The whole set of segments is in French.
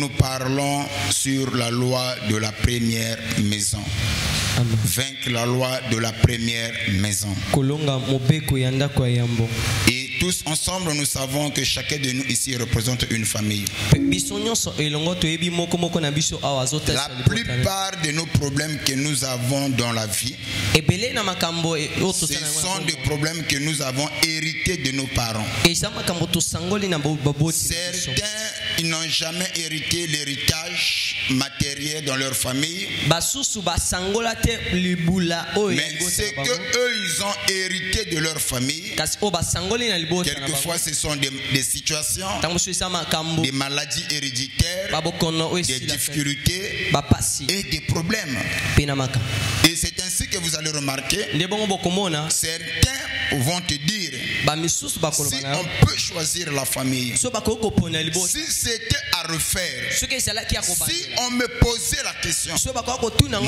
nous parlons sur la loi de la première maison. Amen. Vaincre la loi de la première maison. Et tous ensemble, nous savons que chacun de nous ici représente une famille. La plupart de nos problèmes que nous avons dans la vie, ce sont des problèmes que nous avons hérités de nos parents. Certains, ils n'ont jamais hérité l'héritage matériel dans leur famille. Mais c'est que eux, ils ont hérité de leur famille. Quelquefois, ce sont des situations, des maladies héréditaires, des difficultés et des problèmes. Et c'est ainsi que vous allez remarquer, certains vont te dire, si on peut choisir la famille, si c'était à refaire, si on me posait la question,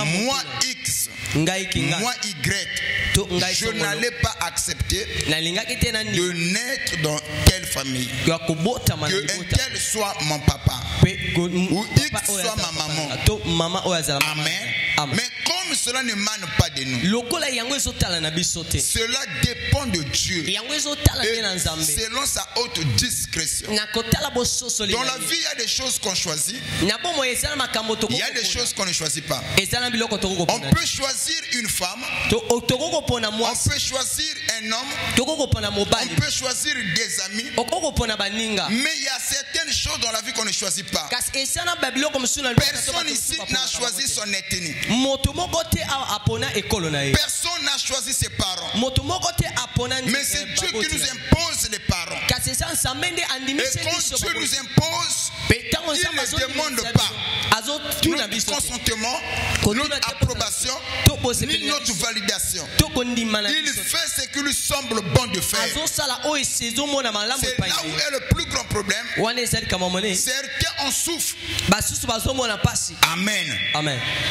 moi X, moi Y, je n'allais pas accepter de naître dans telle famille, que un tel soit mon papa ou X soit ma maman. Amen. Mais comme cela ne mane pas de nous, cela dépend de Dieu et selon sa haute discrétion. Dans la vie, il y a des choses qu'on choisit, il y a des choses qu'on ne choisit pas. On peut choisir une femme, on peut choisir un homme, on peut choisir des amis, mais il y a certaines choses dans la vie qu'on ne choisit pas. Personne ici n'a choisi son ethnie. Personne n'a choisi ses parents. Mais c'est Dieu qui nous impose les parents. Et quand Dieu nous impose, il ne demande pas notre consentement, notre approbation, ni notre validation. Il fait ce qui lui semble bon de faire. C'est là où est le plus grand problème. Certains en souffrent. Amen.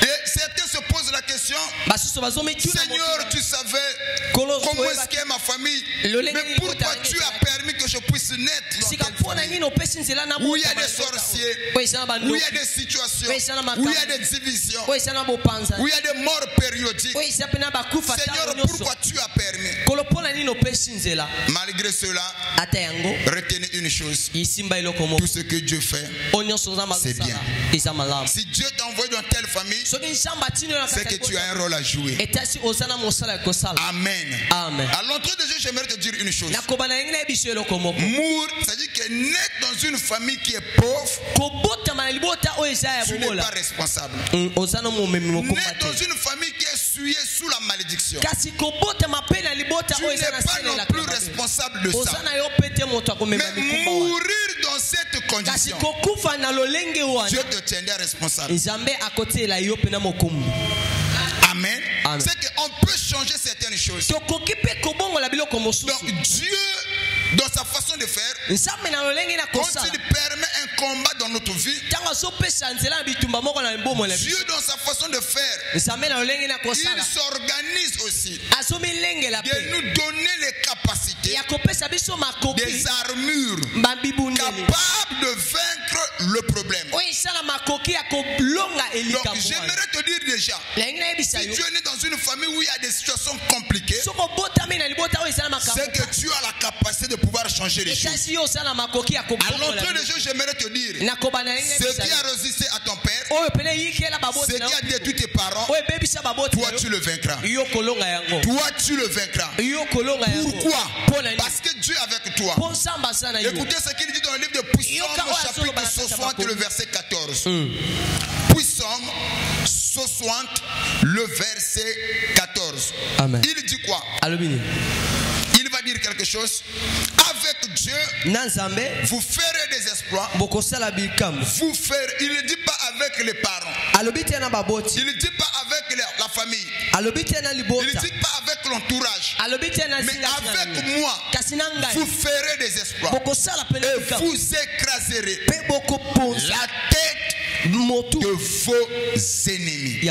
Et certains se posent la question, Seigneur, tu savais comment est-ce qu'est ma famille, mais pourquoi tu as permis que je puisse naître dans cette famille où il y a des sorciers, où il y a des situations, où il y a des divisions, où il y a des morts périodiques? Seigneur, pourquoi tu as permis? Malgré cela, retenez une chose, tout ce que Dieu fait, c'est bien. Si Dieu t'a envoyé dans telle famille, c'est que tu as un rôle à jouer. Amen. À l'entrée de Dieu, j'aimerais te dire une chose. C'est-à-dire que naître dans une famille qui est pauvre, tu n'es pas responsable. Naître dans une famille qui est essuyée sous la malédiction, tu n'es pas non plus responsable de ça. Mais mourir dans cette condition, Dieu te tiendra responsable. Amen. C'est qu'on peut changer certaines choses. Donc Dieu, dans sa façon de faire, quand il permet un combat dans notre vie, Dieu, dans sa façon de faire, il s'organise aussi de nous donner les capacités, des armures capables de vaincre le problème. Donc j'aimerais te dire déjà, si tu es né dans une famille où il y a des situations compliquées, c'est que tu as la capacité de pouvoir changer les choses. À l'entrée de Dieu, j'aimerais te dire, ce qui a résisté à ton père, ce qui a détruit tes parents, toi tu le vaincras. Toi tu le vaincras. Pourquoi? Parce que Dieu est avec toi. Écoutez ce qu'il dit dans le livre de Psaume, chapitre 60, le verset 14. Psaume 60, le verset 14. Amen. Il dit quoi? Il va dire quelque chose. Avec Dieu, vous ferez des exploits. Vous ferez. Il ne dit pas avec les parents. Il ne dit pas avec la famille. Il ne dit pas avec l'entourage. Mais avec moi, vous ferez des exploits. Et vous écraserez la tête de vos ennemis.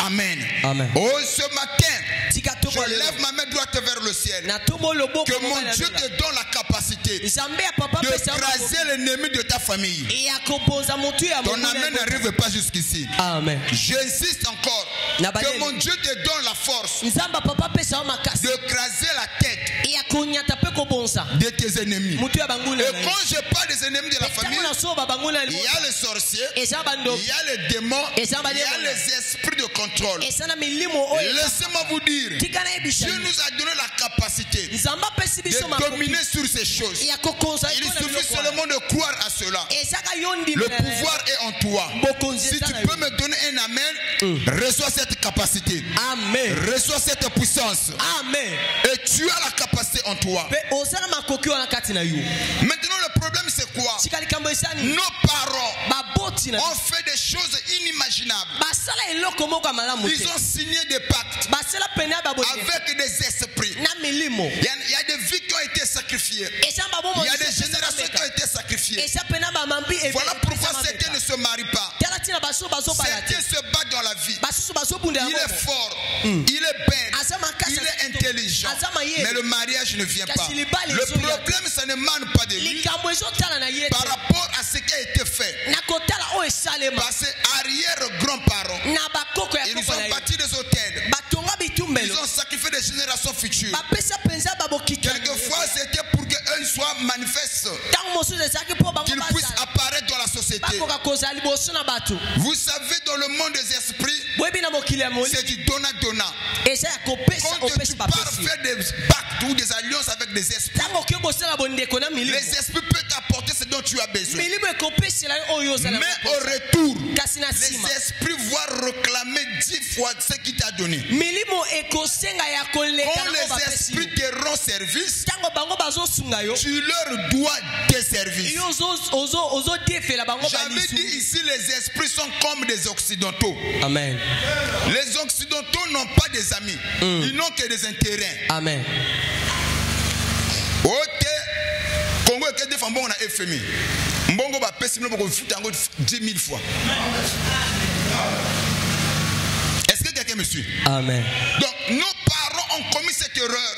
Amen. Oh, ce matin, je lève ma main droite vers le ciel. Que mon Dieu te donne la capacité capacité de craser l'ennemi de ta famille. Ton amen n'arrive pas jusqu'ici. Amen. J'insiste encore que mon Dieu te donne la force de craser la tête de tes ennemis. Et quand je parle des ennemis de la famille, il y a les sorciers, il y a les démons, il y a les esprits de contrôle. Laissez-moi vous dire, Dieu nous a donné la capacité de dominer sur ces choses. Il suffit seulement de croire à cela. Le pouvoir est en toi. Si tu peux me donner un amen, reçois cette capacité. Amen. Reçois cette puissance. Amen. Et tu as la capacité en toi. Maintenant le problème c'est quoi? Nos parents ont fait des choses inimaginables. Ils ont signé des pactes avec des esprits. Il y a des vies qui ont été sacrifiées. Il y a des générations qui ont été sacrifiées. Voilà pourquoi certains ne se marient pas. Certains se battent dans la vie. Il est fort, il est belle, il est intelligent, mais le mariage ne vient pas. Le problème, ça ne mène pas de lui par rapport à ce qui a été fait. Par ses arrière-grands-parents, ils ont bâti des hôtels, ils ont sacrifié des générations futures. Quelquefois, c'était pour qu'eux soient manifestes, qu'ils puissent apparaître dans la société. Vous savez, dans le monde des esprits, c'est du donnant-donnant. Quand tu pars faire des pactes ou des alliances avec des esprits, les esprits peuvent t'apporter ce dont tu as besoin. Mais au retour, les esprits vont réclamer 10 fois ce qu'il t'a donné. Quand les esprits te rendent service, tu leur dois des services. J'avais dit ici, les esprits sont comme des occidentaux. Amen. Les occidentaux n'ont pas des amis. Ils n'ont que des intérêts. Amen. Ok. Congo est des femmes, on a FMI. Mbongo va payer 10 000 fois. Est-ce que quelqu'un me suit? Amen. Donc, nos parents ont commis cette erreur.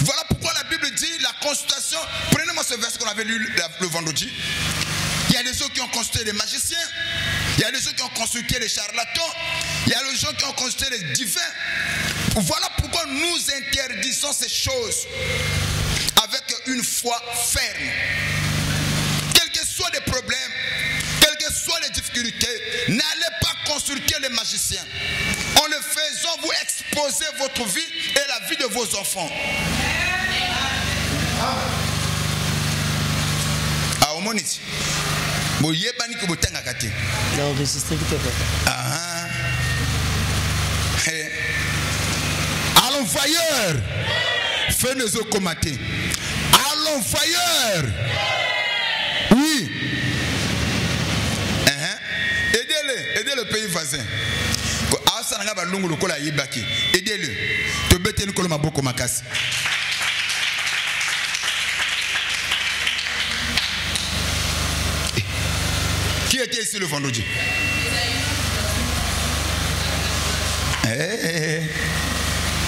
Voilà pourquoi la Bible dit la consultation. Prenez-moi ce verset qu'on avait lu le vendredi. Il y a des gens qui ont consulté les magiciens. Il y a des gens qui ont consulté les charlatans. Il y a des gens qui ont consulté les divins. Voilà pourquoi nous interdisons ces choses avec une foi ferme. Quels que soient les problèmes, quelles que soient les difficultés, n'allez pas consulter les magiciens. En le faisant, vous exposez votre vie et la vie de vos enfants. Moniti. Allons failleur. Fais-nous au comaté. Allons failleur. Oui. Aidez le pays voisin. Aidez-le. Te bêter nous ma boko makasi. Qui était ici le vendredi?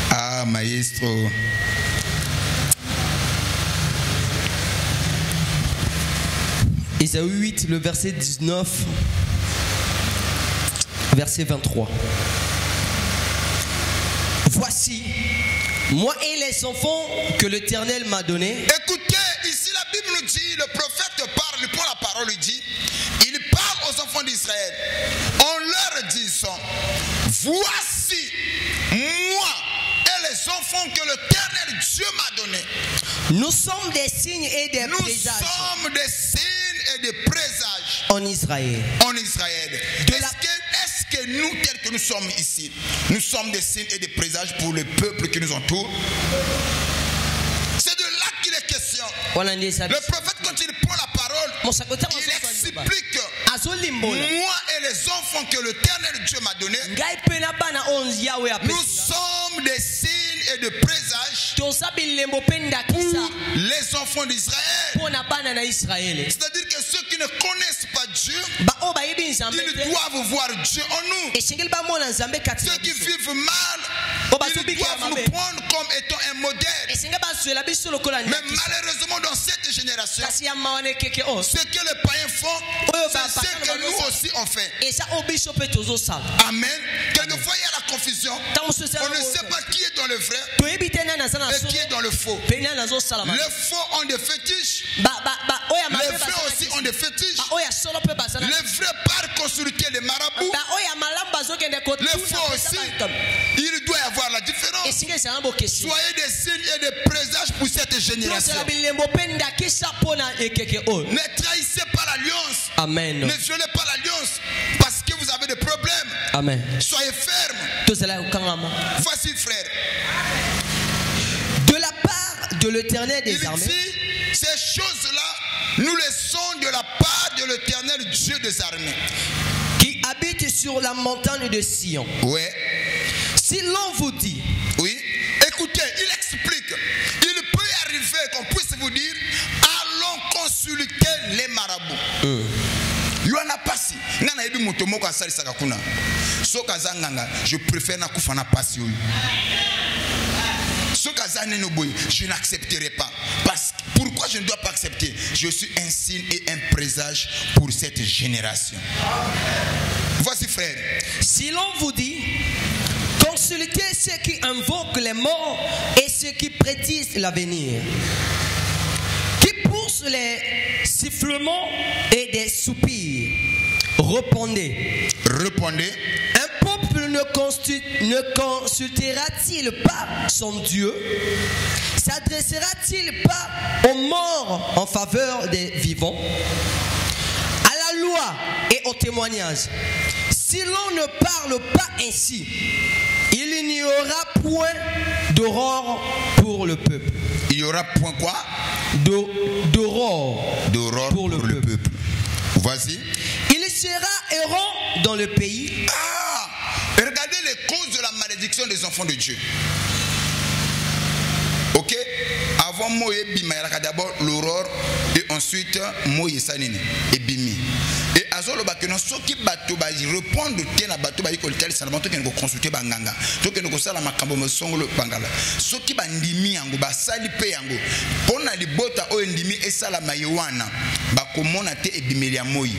Ah, maestro. Ésaïe 8, le verset 19, verset 23. Voici, moi et les enfants que l'Éternel m'a donnés. Écoutez, ici la Bible nous dit, le prophète parle, il prend la parole, il dit, il parle aux enfants d'Israël en leur disant, voici moi et les enfants que l'Éternel Dieu m'a donnés. Nous sommes des signes et des présages. Nous sommes des signes et des présages en Israël. En Israël. Est-ce que nous, tels que nous sommes ici, nous sommes des signes et des présages pour le peuple qui nous entoure? C'est de là qu'il est question. Le prophète, quand il prend la parole, il explique, moi et les enfants que l'Éternel Dieu m'a donnés, nous sommes des signes et des présages pour les enfants d'Israël. C'est-à-dire que ceux qui ne connaissent pas Dieu, ils doivent voir Dieu en nous. Ceux qui vivent mal Ils doivent nous prendre comme étant un modèle. Mais malheureusement, dans cette génération, ce que les païens font, c'est ce que nous aussi on fait. Amen. Quelquefois, il y a la confusion. On ne sait pas qui est dans le vrai et qui est dans le faux. Les faux ont des fétiches. Les vrais aussi ont des fétiches. Les vrais partent consulter les marabouts. Les faux aussi. Il doit y avoir la différence. Soyez des signes et des présages pour cette génération. Ne trahissez pas l'alliance. Amen. Ne violez pas l'alliance parce que vous avez des problèmes. Amen. Soyez fermes. Voici, frère. De la part de l'Éternel des armées. Ces choses-là, nous les sommes de la part de l'Éternel Dieu des armées. Qui habite sur la montagne de Sion. Oui. Si l'on vous dit. Oui. Écoutez, il explique. Il peut y arriver qu'on puisse vous dire, allons consulter les marabouts. Il n'y en a pas si. Je préfère na kufana passion. Je n'accepterai pas. Pourquoi je ne dois pas accepter? Je suis un signe et un présage pour cette génération. Voici, frère. Si l'on vous dit, consultez ceux qui invoquent les morts et ceux qui prédisent l'avenir, qui poussent les sifflements et des soupirs. Répondez. Répondez. Un peuple ne consultera-t-il pas son Dieu? S'adressera-t-il pas aux morts en faveur des vivants? À la loi et au témoignage. Si l'on ne parle pas ainsi, il n'y aura point d'aurore pour le peuple. Il y aura point quoi? D'aurore pour le peuple. Voici. Il sera errant dans le pays. Regardez les causes de la malédiction des enfants de Dieu. Ok? Avant Moïse Bima, il y a d'abord l'aurore et ensuite Moïse Sanini et Bimi. Et azolo bakeno soki bato ba répondre te na bato ba ikolitali salamanto ke ngo consulter banganga to ke ngo sala makambo mesongolo bangala soki bandimi yango ba sali pe yango pona libota o ndimi esala mayewana bakomona te ebimeli ya Moïse.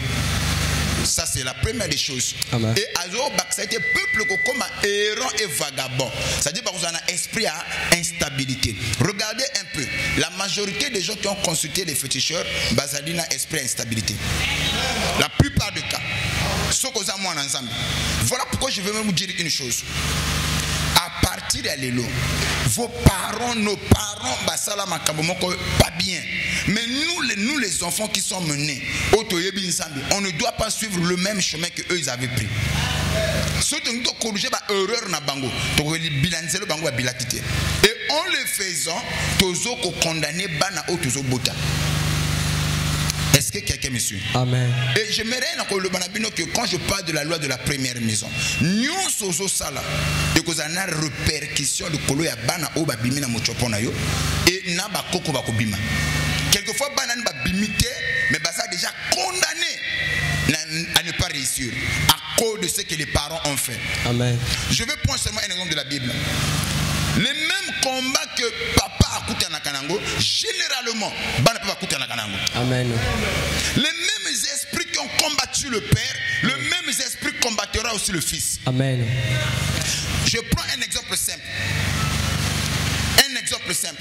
Ça c'est la première des choses. Amen. Et alors ça a été peuple comme errant et vagabond. C'est-à-dire que vous avez un esprit à instabilité. Regardez un peu. La majorité des gens qui ont consulté les féticheurs, bazalina esprit à instabilité. La plupart des cas. Voilà pourquoi je veux même vous dire une chose. À partir de l'élo, vos parents, nos parents, pas bien. Mais nous les enfants qui sont menés, on ne doit pas suivre le même chemin que eux ils avaient pris. Et en le faisant, tozo ko condamné bana o tozo bota. Est-ce que quelqu'un me suit? Amen. Et j'aimerais que quand je parle de la loi de la première maison, nous sommes sala et que ça a une répercussion de kolo ya bana o babimi na mochopona yo et na ba koko ba kobima. Quelquefois banan ba bimité mais ça a déjà condamné à ne pas réussir à cause de ce que les parents ont fait. Amen. Je vais prendre seulement un exemple de la Bible. Les mêmes combats que papa a coûté à Nakanango, généralement, bana papa a coûté à Nakanango. Amen. Les mêmes esprits qui ont combattu le père, le même esprit combattra aussi le fils. Amen. Je prends un exemple simple. Un exemple simple.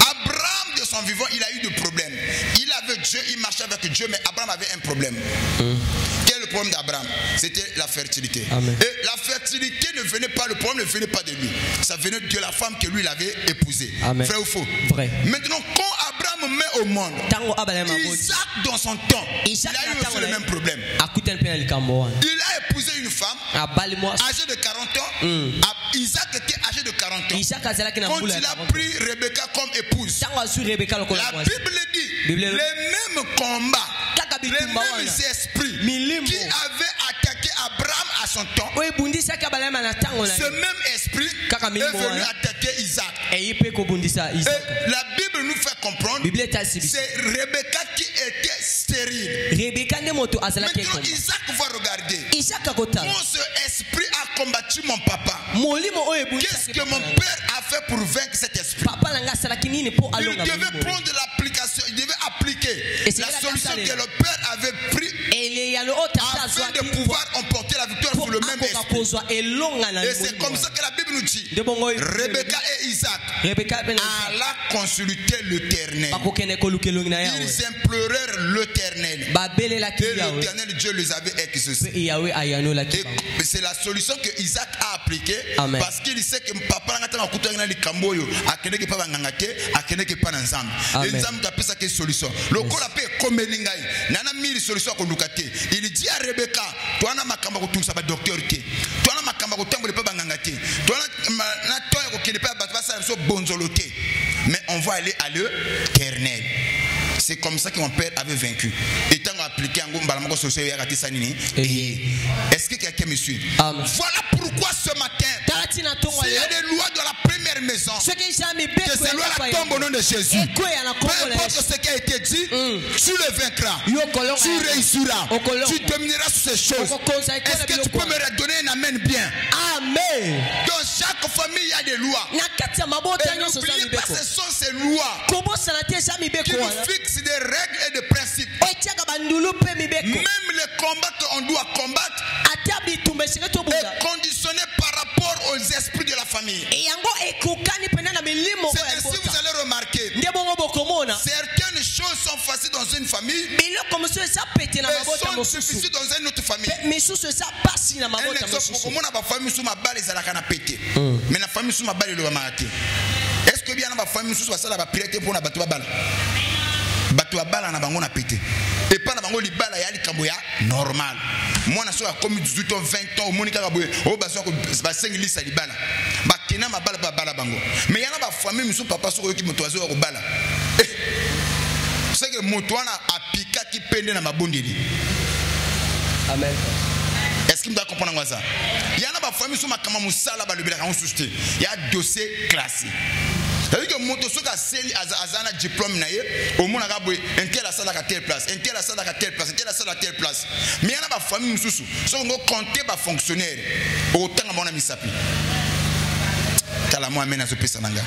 Abraham, de son vivant, il a eu des problèmes. Il avait Dieu, il marchait avec Dieu, mais Abraham avait un problème. Quel est le problème d'Abraham? C'était la fertilité. Amen. Et la fertilité ne venait pas, le problème ne venait pas de lui. Ça venait de la femme que lui il avait épousée. Amen. Vrai ou faux? Vrai. Maintenant, quand Abraham met au monde, Isaac dans son temps, il a eu aussi le même problème. Il a épousé une femme âgée de 40 ans. Isaac était âgé de 40 ans. Quand il a pris Rebecca comme épouse, la Bible dit les mêmes combats, les mêmes esprits qui avaient attaqué Abraham à son temps, ce même esprit est venu attaquer Isaac. Et la Bible nous fait comprendre que c'est Rebecca qui était stérile. Maintenant Isaac va regarder comment ce esprit a combattu mon papa? Qu'est-ce que mon père a fait pour vaincre cet esprit? Il devait prendre l'application, il devait appliquer la solution que le père avait prise afin de pouvoir emporter la victoire sur le même esprit. Et c'est comme ça que la Bible nous dit. Rebecca et Isaac alla consulter l'Éternel. Ils implorèrent l'Éternel. Et l'Éternel Dieu les avait exaucés. Et c'est la solution que Isaac a appliquée. Parce qu'il sait que papa n'a pas de camboyo, a pas de ensemble. Et Nzambe a fait cette solution. Le corps a fait comme Ningai. Nana mille solutions qu'on nous caté. Il dit à Rebecca, toi n'a ma cambo tout ça va docteur qui. Toi n'a ma cambo tout le pas bangangate. Toi n'a toi qui n'est pas battre ça bonzoloté. Mais on va aller à l'Éternel. C'est comme ça que mon père avait vaincu. Et tant appliqué en Gombalamako social est-ce que quelqu'un me suit? Voilà pourquoi ce matin, s'il y a des lois dans la première maison, que ces lois-là tombent au nom de Jésus. Peu importe ce qui a été dit, tu le vaincras, tu réussiras, tu domineras sur ces choses. Est-ce que tu peux me redonner un amen bien? Amen. Dans chaque famille, il y a des lois. Et n'oubliez pas, ce sont ces lois qui nous fixent des règles et des principes. Même les combats qu'on doit combattre est conditionné par rapport aux esprits de la famille. C'est que si vous allez remarquer, certaines choses sont faciles dans une famille et sont difficiles dans une autre famille. Un exemple, pour moi, ma famille sous ma balle, c'est la canne à péter. Mais la famille sous ma balle, elle va est-ce que bien ma famille sous ça va prier pour la bateau à balle? Bateau à balle, na bango na pété. Et pas na bango li balle ya li kamboya normal. Moi na so a comme 18 ans 20 ans monika kaboye o ba so ba 5 lisa li balle. Ba kena ma balle ba balle bango. Mais yana ba famille musu papa so ki moto azo ko balle. C'est que moto ana apika ki pende na mabondeli. Amen. Est-ce qu'il me doit comprendre ça? Il y a une famille qui a musala ba lobela kan susté. Il y a dossier classé. C'est-à-dire que moto soka seli azana diplôme na ye, au monde a boy, un tel a ça à telle place, un tel a ça à telle place, un tel a ça à telle place. Mais il y a une famille mususu, so on compter ba fonctionnaire. Autant que mon ami sapi. Kala mo amena so pesa nanga.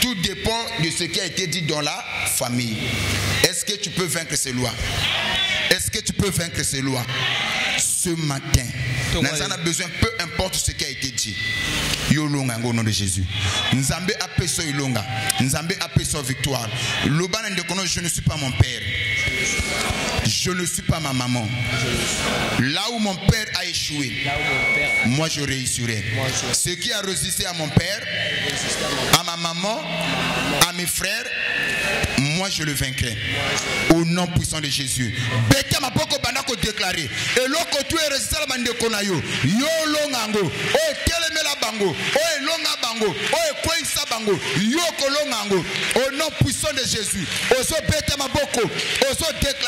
Tout dépend de ce qui a été dit dans la famille. Est-ce que tu peux vaincre ces lois? Est-ce que tu peux vaincre ces lois? Ce matin, nous avons besoin, peu importe ce qui a été dit. Yolonga au nom de Jésus. Nzambe appelle son Yolonga. Nzambe appelle son victoire. Loban ndekono, je ne suis pas mon père. Je ne suis pas ma maman. Là où mon père a échoué, moi je réussirai. Ce qui a résisté à mon père, à ma maman, à mes frères, moi je le vaincrai. Au nom puissant de Jésus. Beta ma poko banako déclaré. Et loko tu es résisté à la bande konayo. Yo longango. O teleme la bango. O longa bango. O kweisa bango. Yo kolongango. Au nom puissant de Jésus. Oso beta ma boko. Oso déclaré.